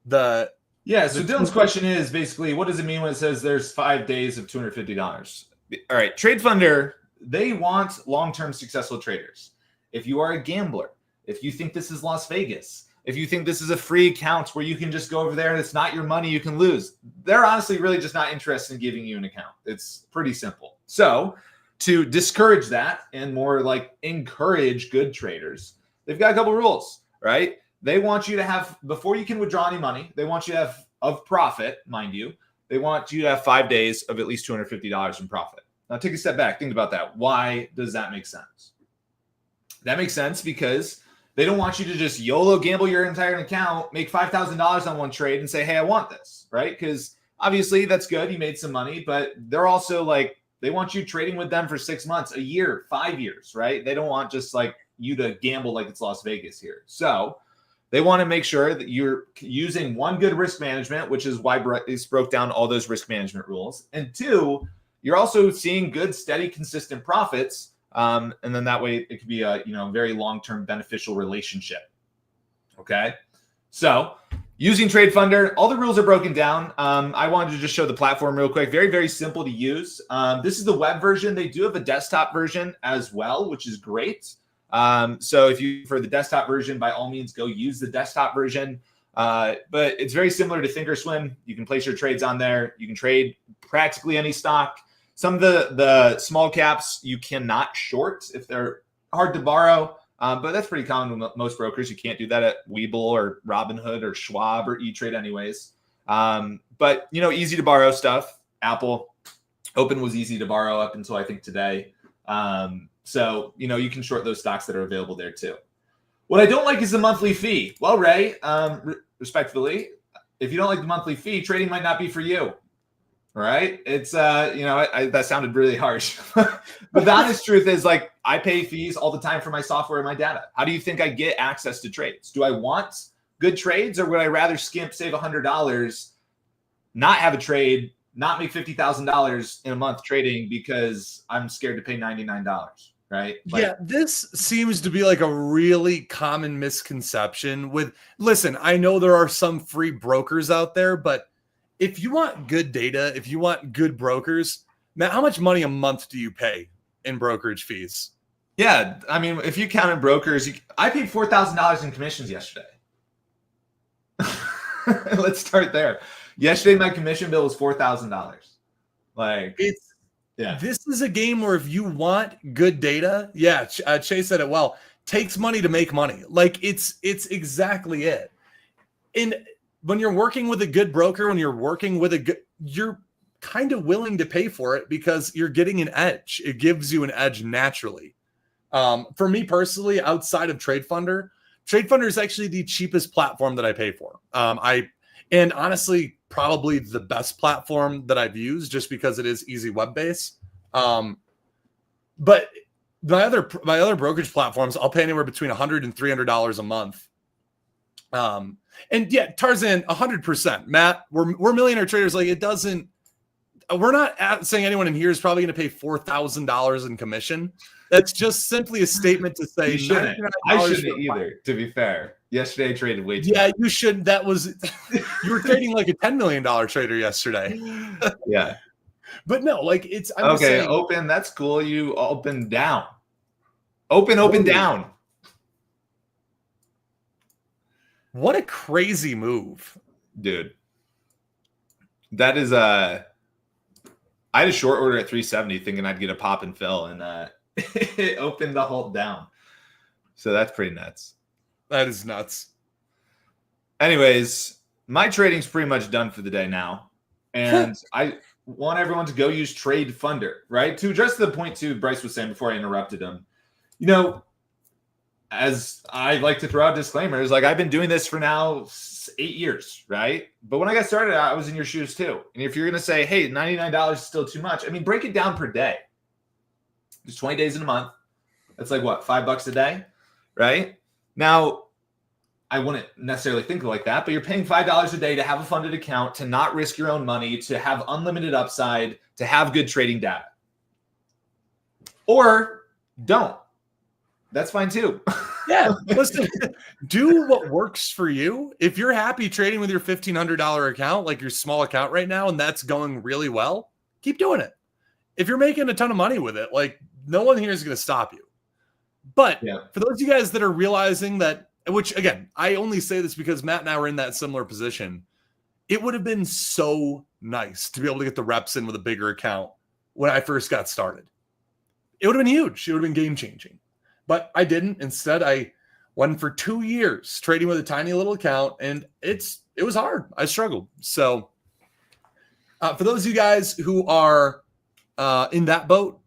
Dylan's question is basically, what does it mean when it says there's 5 days of $250? All right, Trade Funder, they want long-term successful traders. If you are a gambler, if you think this is Las Vegas, if you think this is a free account where you can just go over there and it's not your money you can lose, they're honestly really just not interested in giving you an account. It's pretty simple. So to discourage that and more like encourage good traders, they've got a couple rules, right? They want you to have, before you can withdraw any money, they want you to have, of profit, mind you, they want you to have 5 days of at least $250 in profit. Now take a step back. Think about that. Why does that make sense? That makes sense because they don't want you to just YOLO gamble your entire account, make $5,000 on one trade and say, hey, I want this, right? Because obviously that's good. You made some money, but they're also like, they want you trading with them for 6 months, a year, 5 years, right? They don't want just like you to gamble like it's Las Vegas here. So they want to make sure that you're using one, good risk management, which is why Bryce broke down all those risk management rules. And two, you're also seeing good, steady, consistent profits. And then that way it could be a very long-term beneficial relationship. Okay. So using Trade Funder, all the rules are broken down. I wanted to just show the platform real quick. Very, very simple to use. This is the web version. They do have a desktop version as well, which is great. So if you, for the desktop version, by all means, go use the desktop version. But it's very similar to Thinkorswim. You can place your trades on there. You can trade practically any stock. Some of the small caps you cannot short if they're hard to borrow. But that's pretty common with most brokers. You can't do that at Webull or Robinhood or Schwab or E-Trade anyways. But, easy to borrow stuff. Apple Open was easy to borrow up until I think today. So, you can short those stocks that are available there too. What I don't like is the monthly fee. Well, Ray, respectfully, if you don't like the monthly fee, trading might not be for you. Right? It's, that sounded really harsh. But the honest truth is, like, I pay fees all the time for my software and my data. How do you think I get access to trades? Do I want good trades, or would I rather save $100, not have a trade, not make $50,000 in a month trading because I'm scared to pay $99? Right? Yeah, this seems to be like a really common misconception listen, I know there are some free brokers out there, but if you want good data, if you want good brokers, Matt, how much money a month do you pay in brokerage fees? Yeah, I mean, if you count in brokers, I paid $4,000 in commissions yesterday. Let's start there. Yesterday, my commission bill was $4,000. This is a game where if you want good data, Chase said it well, takes money to make money. Like it's exactly it. And when you're working with a good broker, when you're working with you're kind of willing to pay for it because you're getting an edge. It gives you an edge naturally. For me personally, outside of Trade Funder is actually the cheapest platform that I pay for. And honestly, probably the best platform that I've used just because it is easy web-based. But my other brokerage platforms, I'll pay anywhere between $100 and $300 a month. And yeah, Tarzan, 100%. Matt, we're millionaire traders. Like, it doesn't. We're not saying anyone in here is probably going to pay $4,000 in commission. That's just simply a statement to say you shouldn't. I shouldn't either. To be fair, yesterday I traded way too. Yeah, you shouldn't. You were trading like a $10 million trader yesterday. Yeah, but no, like I'm okay. saying, Open, that's cool. You open down. Open down. What a crazy move, dude. That is I had a short order at 370 thinking I'd get a pop and fill, and it opened the whole down. So that's pretty nuts. That is nuts. Anyways, my trading's pretty much done for the day now. And I want everyone to go use Trade Funder, right? To address the point too Bryce was saying before I interrupted him. As I like to throw out disclaimers, like I've been doing this for now 8 years, right? But when I got started, I was in your shoes too. And if you're going to say, hey, $99 is still too much, I mean, break it down per day. There's 20 days in a month. That's like what, $5 a day, right? Now, I wouldn't necessarily think like that, but you're paying $5 a day to have a funded account, to not risk your own money, to have unlimited upside, to have good trading data. Or don't. That's fine too. Yeah, listen, do what works for you. If you're happy trading with your $1,500 account, like your small account right now, and that's going really well, keep doing it. If you're making a ton of money with it, like no one here is going to stop you. But for those of you guys that are realizing that, which again, I only say this because Matt and I were in that similar position. It would have been so nice to be able to get the reps in with a bigger account when I first got started. It would have been huge. It would have been game changing. But I didn't. Instead, I went for 2 years trading with a tiny little account, and it was hard. I struggled. So for those of you guys who are in that boat,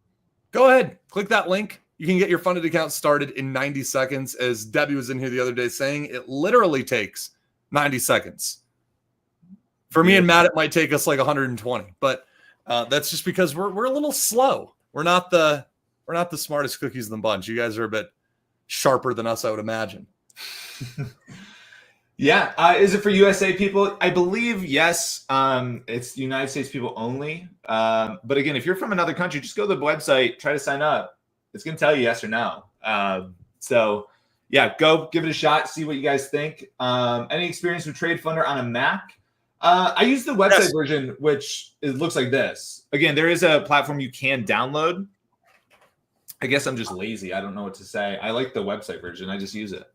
go ahead, click that link. You can get your funded account started in 90 seconds. As Debbie was in here the other day saying, it literally takes 90 seconds. For me and Matt, it might take us like 120, but that's just because we're a little slow. We're not the smartest cookies in the bunch. You guys are a bit sharper than us, I would imagine. Yeah. Is it for USA people? I believe yes. It's United States people only. But again, if you're from another country, just go to the website, try to sign up. It's going to tell you yes or no. So yeah, go give it a shot. See what you guys think. Any experience with Trade Funder on a Mac? I use the website version, which it looks like this. Again, there is a platform you can download. I guess I'm just lazy. I don't know what to say. I like the website version. I just use it.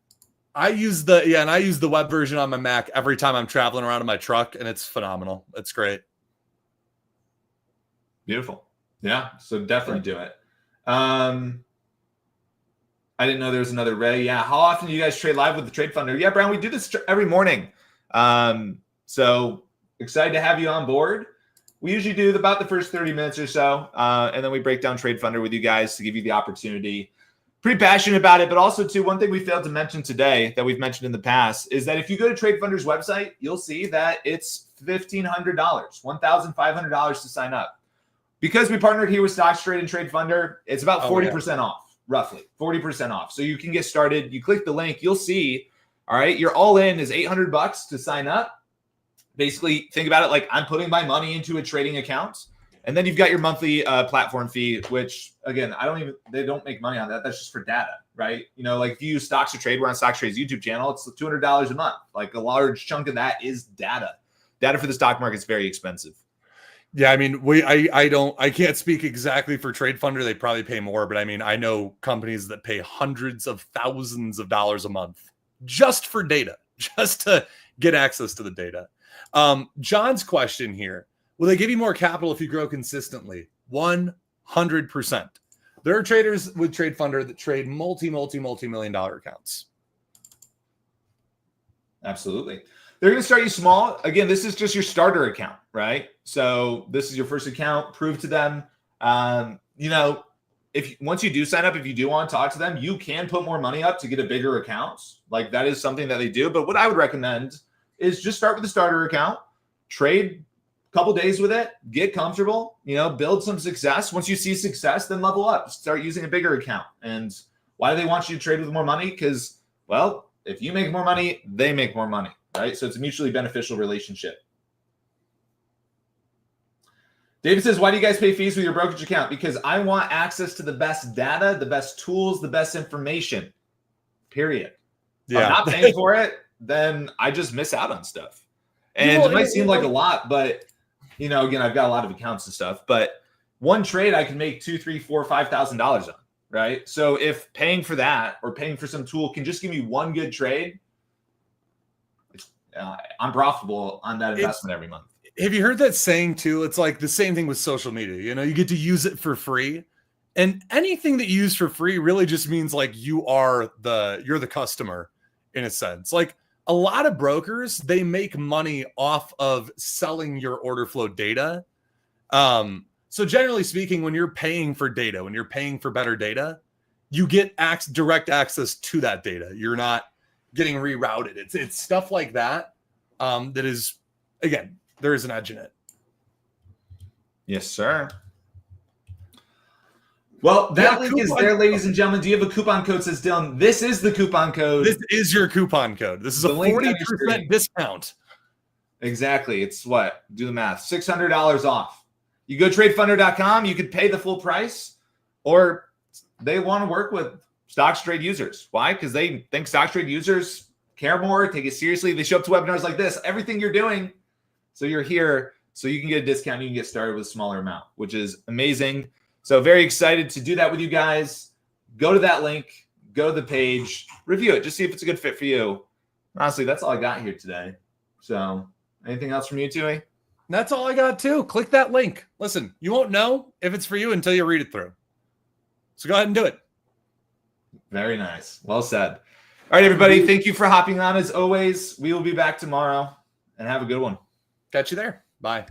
I use the web version on my Mac every time I'm traveling around in my truck, and it's phenomenal. It's great. Beautiful. Yeah. So definitely do it. I I didn't know there was another Ray. Yeah. How often do you guys trade live with the Trade Funder? Yeah, Brian, we do this every morning. So excited to have you on board. We usually do about the first 30 minutes or so, and then we break down Trade Funder with you guys to give you the opportunity. Pretty passionate about it, but also, too, one thing we failed to mention today that we've mentioned in the past is that if you go to Trade Funder's website, you'll see that it's $1,500, $1,500 to sign up. Because we partnered here with StockTrade and Trade Funder, it's about 40% off, roughly 40% off. So you can get started. You click the link, you'll see, all right, your all in is $800 to sign up. Basically, think about it like I'm putting my money into a trading account. And then you've got your monthly platform fee, which, again, they don't make money on that. That's just for data, right? You know, like if you use Stocks to Trade, we're on StockTrade's YouTube channel, it's $200 a month. Like a large chunk of that is data. Data for the stock market is very expensive. Yeah, I mean, I can't speak exactly for Trade Funder. They probably pay more, but I mean, I know companies that pay hundreds of thousands of dollars a month just for data, just to get access to the data. John's question here: will they give you more capital if you grow consistently? 100%. There are traders with Trade Funder that trade multi-million dollar accounts. Absolutely. They're going to start you small. Again, this is just your starter account, right? So this is your first account. Prove to them, once you do sign up, if you do want to talk to them, you can put more money up to get a bigger account. Like that is something that they do. But what I would recommend is just start with the starter account, trade a couple days with it, get comfortable, build some success. Once you see success, then level up, start using a bigger account. And why do they want you to trade with more money? Because, well, if you make more money, they make more money. Right? So it's a mutually beneficial relationship. David says, why do you guys pay fees with your brokerage account? Because I want access to the best data, the best tools, the best information, period. Yeah. If I'm not paying for it, then I just miss out on stuff. And it might seem like a lot, but, again, I've got a lot of accounts and stuff, but one trade I can make $2,000, $3,000, $4,000, $5,000 on, right? So if paying for that or paying for some tool can just give me one good trade, I'm profitable on that investment every month. Have you heard that saying too? It's like the same thing with social media. You get to use it for free, and anything that you use for free really just means like you're the customer in a sense. Like a lot of brokers, they make money off of selling your order flow data. So generally speaking, when you're paying for data, when you're paying for better data, you get direct access to that data. You're not getting rerouted. It's stuff like that that is, again, there is an edge in it. Yes, sir. Well, that link is there, ladies and gentlemen. Do you have a coupon code? Says Dylan. This is the coupon code. This is your coupon code. This is a 40% discount. Exactly. It's what? Do the math. $600 off. You go tradefunder.com. You could pay the full price, or they want to work with StockTrade users. Why? Because they think StockTrade users care more, take it seriously. They show up to webinars like this, everything you're doing. So you're here, so you can get a discount. You can get started with a smaller amount, which is amazing. So very excited to do that with you guys. Go to that link, go to the page, review it, just see if it's a good fit for you. Honestly, that's all I got here today. So anything else from you, Tuohey? That's all I got too. Click that link. Listen, you won't know if it's for you until you read it through. So go ahead and do it. Very nice. Well said. All right, everybody. Thank you for hopping on as always. We will be back tomorrow, and have a good one. Catch you there. Bye.